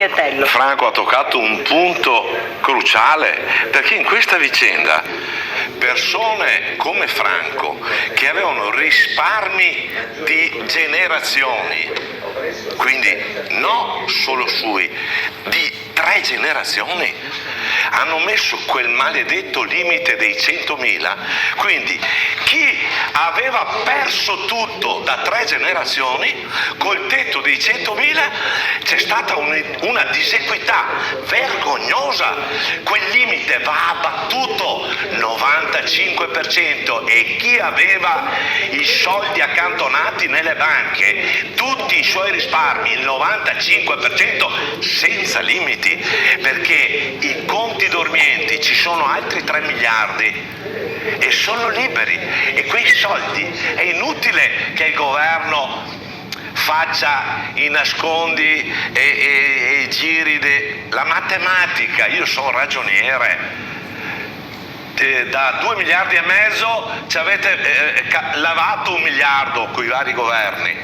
Franco ha toccato un punto cruciale, perché in questa vicenda persone come Franco, che avevano risparmi di generazioni, quindi non solo sui, di 3 generazioni, hanno messo quel maledetto limite dei 100.000, quindi chi aveva perso tutto da 3 generazioni, col tetto dei 100.000 c'è stata una disequità vergognosa. Quel limite va abbattuto 95% e chi aveva i soldi accantonati nelle banche, tutti i suoi risparmi, il 95% senza limiti, perché i conti dormienti ci sono altri 3 miliardi e sono liberi, e quei soldi è inutile che il governo faccia i nascondi e giri la matematica. Io sono ragioniere. Da 2 miliardi e mezzo ci avete lavato 1 miliardo con i vari governi.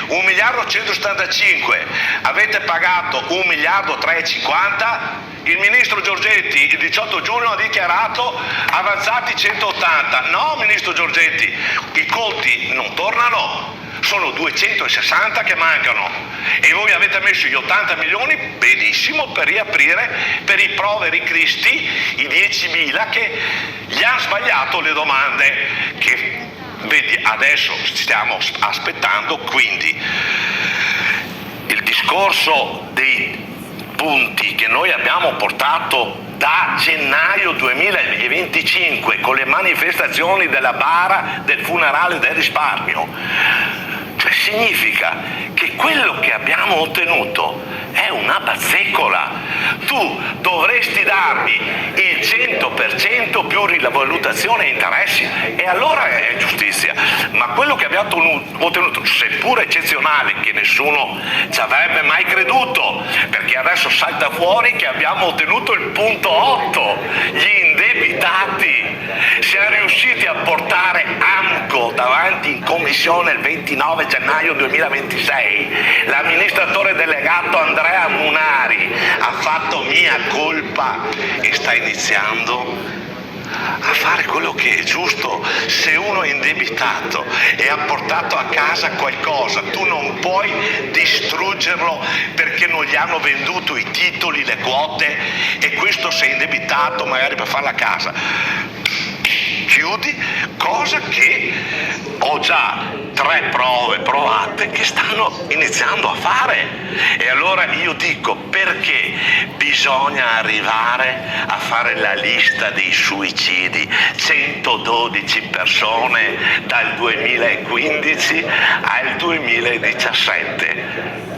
1 miliardo 175, avete pagato 1 miliardo 350. Il ministro Giorgetti il 18 giugno ha dichiarato avanzati 180. No, ministro Giorgetti, i conti non tornano, sono 260 che mancano e voi avete messo gli 80 milioni, benissimo, per riaprire per i poveri cristi, i 10.000 che gli hanno sbagliato le domande, che vedi adesso stiamo aspettando. Quindi il discorso dei punti che noi abbiamo portato da gennaio 2025 con le manifestazioni della bara del funerale del risparmio, cioè significa che quello che abbiamo ottenuto è una bazzecola. Tu dovresti darmi il 100% più rivalutazione e interessi, e allora è giustizia. Ma quello che abbiamo ottenuto, seppur eccezionale, che nessuno ci avrebbe mai creduto, perché adesso salta fuori che abbiamo ottenuto il punto 8, gli indebitati. Siamo riusciti a portare AMCO davanti in commissione il 29 gennaio 2026. L'amministratore delegato Andrea Munari ha fatto mia colpa e sta iniziando a fare quello che è giusto. Se uno è indebitato e ha portato a casa qualcosa, tu non puoi distruggerlo perché non gli hanno venduto i titoli, le quote, e questo si è indebitato magari per fare la casa. Chiudi, cosa che ho già 3 prove provate che stanno iniziando a fare. E allora io dico, perché bisogna arrivare a fare la lista dei suicidi? 112 persone dal 2015 al 2017.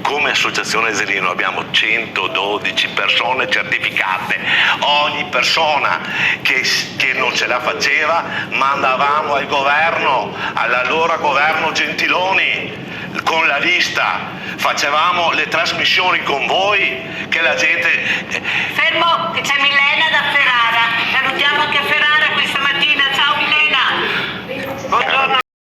Come associazione Zerino abbiamo 112 persone certificate. Ogni persona che non ce la faceva mandavamo al governo, all'allora governo Gentiloni, con la lista. Facevamo le trasmissioni con voi, che la gente... Fermo, che c'è Milena da Ferrara. Salutiamo anche Ferrara questa mattina. Ciao Milena. Buongiorno.